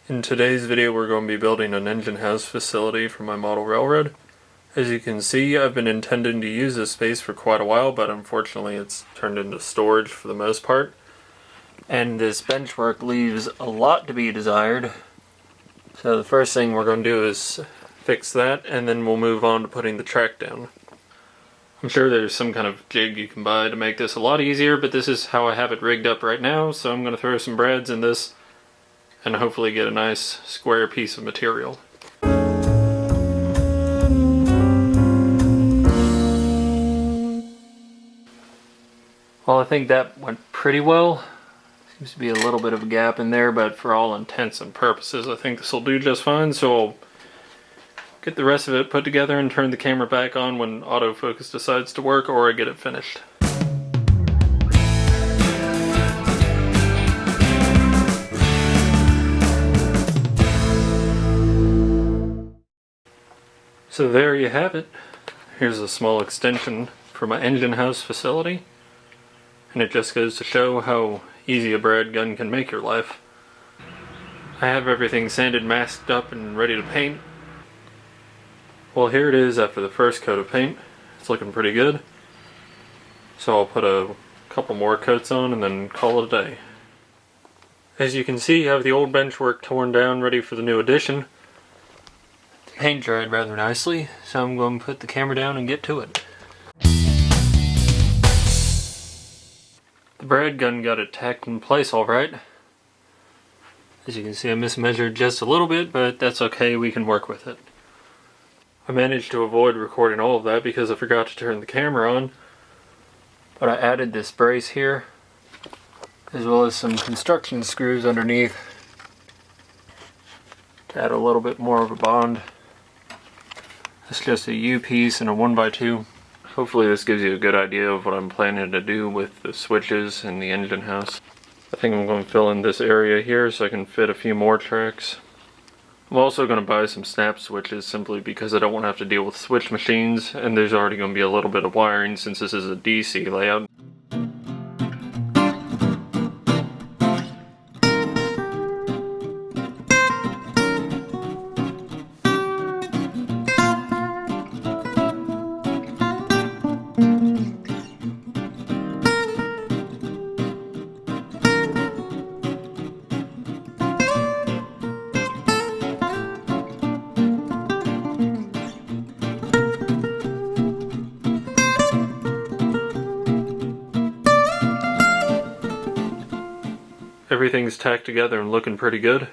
In today's video we're going to be building an engine house facility for my model railroad. As you can see, I've been intending to use this space for quite a while, but unfortunately it's turned into storage for the most part. And this benchwork leaves a lot to be desired. So the first thing we're going to do is fix that, and then we'll move on to putting the track down. I'm sure there's some kind of jig you can buy to make this a lot easier, but this is how I have it rigged up right now, so I'm going to throw some brads in this and hopefully get a nice square piece of material. Well, I think that went pretty well. Seems to be a little bit of a gap in there, but for all intents and purposes I think this will do just fine, so I'll get the rest of it put together and turn the camera back on when autofocus decides to work or I get it finished. So there you have it. Here's a small extension for my engine house facility. And it just goes to show how easy a brad gun can make your life. I have everything sanded, masked up, and ready to paint. Well, here it is after the first coat of paint. It's looking pretty good. So I'll put a couple more coats on and then call it a day. As you can see, I have the old benchwork torn down, ready for the new addition. The paint dried rather nicely, so I'm going to put the camera down and get to it. The brad gun got it tacked in place alright. As you can see, I mismeasured just a little bit, but that's okay, we can work with it. I managed to avoid recording all of that because I forgot to turn the camera on, but I added this brace here, as well as some construction screws underneath to add a little bit more of a bond. It's just a U-piece and a 1x2. Hopefully this gives you a good idea of what I'm planning to do with the switches and the engine house. I think I'm going to fill in this area here so I can fit a few more tracks. I'm also going to buy some snap switches simply because I don't want to have to deal with switch machines, and there's already going to be a little bit of wiring since this is a DC layout. Everything's tacked together and looking pretty good.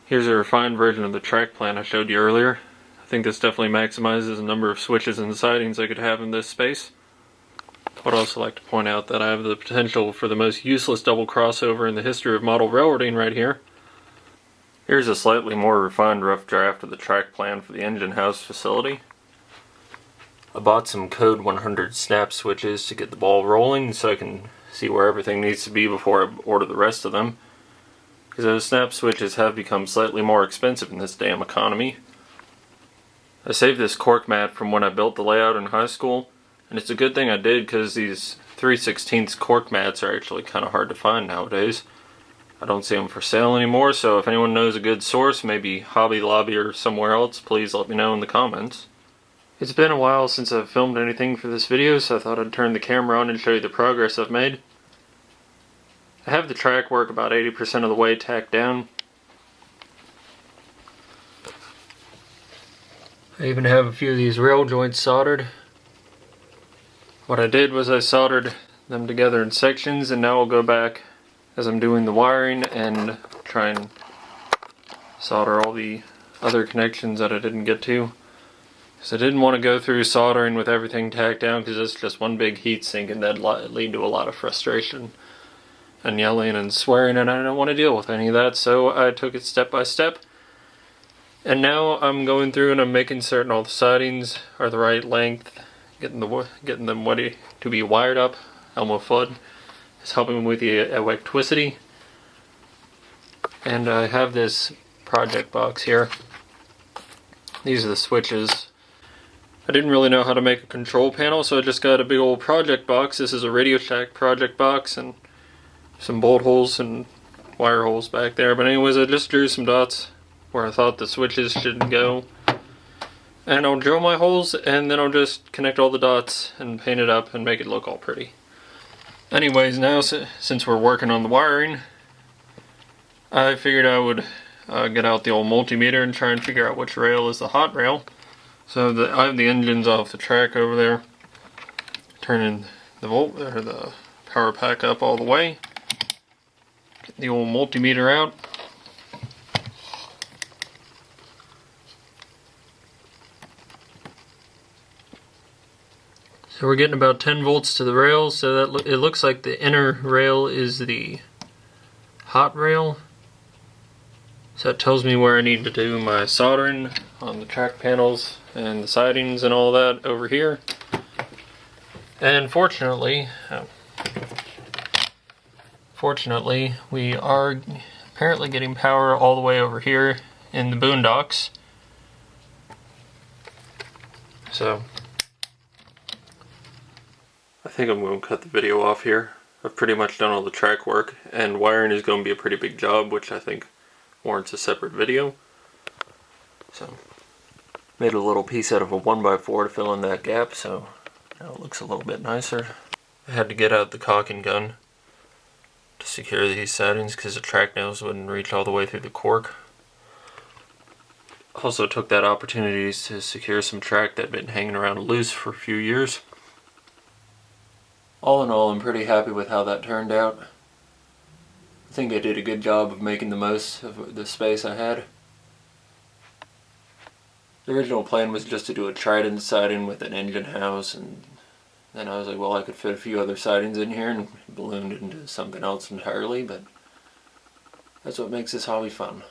Here's a refined version of the track plan I showed you earlier. I think this definitely maximizes the number of switches and sidings I could have in this space. I would also like to point out that I have the potential for the most useless double crossover in the history of model railroading right here. Here's a slightly more refined rough draft of the track plan for the engine house facility. I bought some code 100 snap switches to get the ball rolling so I can see where everything needs to be before I order the rest of them, because those snap switches have become slightly more expensive in this damn economy. I saved this cork mat from when I built the layout in high school, and it's a good thing I did because these 3/16 cork mats are actually kind of hard to find nowadays. I don't see them for sale anymore, so if anyone knows a good source, maybe Hobby Lobby or somewhere else, please let me know in the comments. It's been a while since I've filmed anything for this video, so I thought I'd turn the camera on and show you the progress I've made. I have the track work about 80% of the way tacked down. I even have a few of these rail joints soldered. What I did was I soldered them together in sections, and now I'll go back as I'm doing the wiring and try and solder all the other connections that I didn't get to. So I didn't want to go through soldering with everything tacked down because it's just one big heat sink and that'd lead to a lot of frustration and yelling and swearing, and I don't want to deal with any of that, so I took it step by step. And now I'm going through and I'm making certain all the sidings are the right length, getting them ready to be wired up. Elmo Fudd is helping with the electricity. And I have this project box here. These are the switches. I didn't really know how to make a control panel, so I just got a big old project box. This is a Radio Shack project box and some bolt holes and wire holes back there. But anyways, I just drew some dots where I thought the switches should go. And I'll drill my holes, and then I'll just connect all the dots and paint it up and make it look all pretty. Anyways, now since we're working on the wiring, I figured I would get out the old multimeter and try and figure out which rail is the hot rail. So I have the engines off the track over there, turning the power pack up all the way. Get the old multimeter out. So we're getting about 10 volts to the rail, so that it looks like the inner rail is the hot rail. So that tells me where I need to do my soldering on the track panels and the sidings and all that over here. And fortunately, we are apparently getting power all the way over here in the boondocks. So I think I'm going to cut the video off here. I've pretty much done all the track work, and wiring is going to be a pretty big job, which I think warrants a separate video. So, made a little piece out of a 1x4 to fill in that gap, so now it looks a little bit nicer. I had to get out the caulking gun to secure these sidings because the track nails wouldn't reach all the way through the cork. Also took that opportunity to secure some track that had been hanging around loose for a few years. All in all, I'm pretty happy with how that turned out. I think I did a good job of making the most of the space I had. The original plan was just to do a Trident siding with an engine house, and then I was like, well, I could fit a few other sidings in here and balloon it into something else entirely, but that's what makes this hobby fun.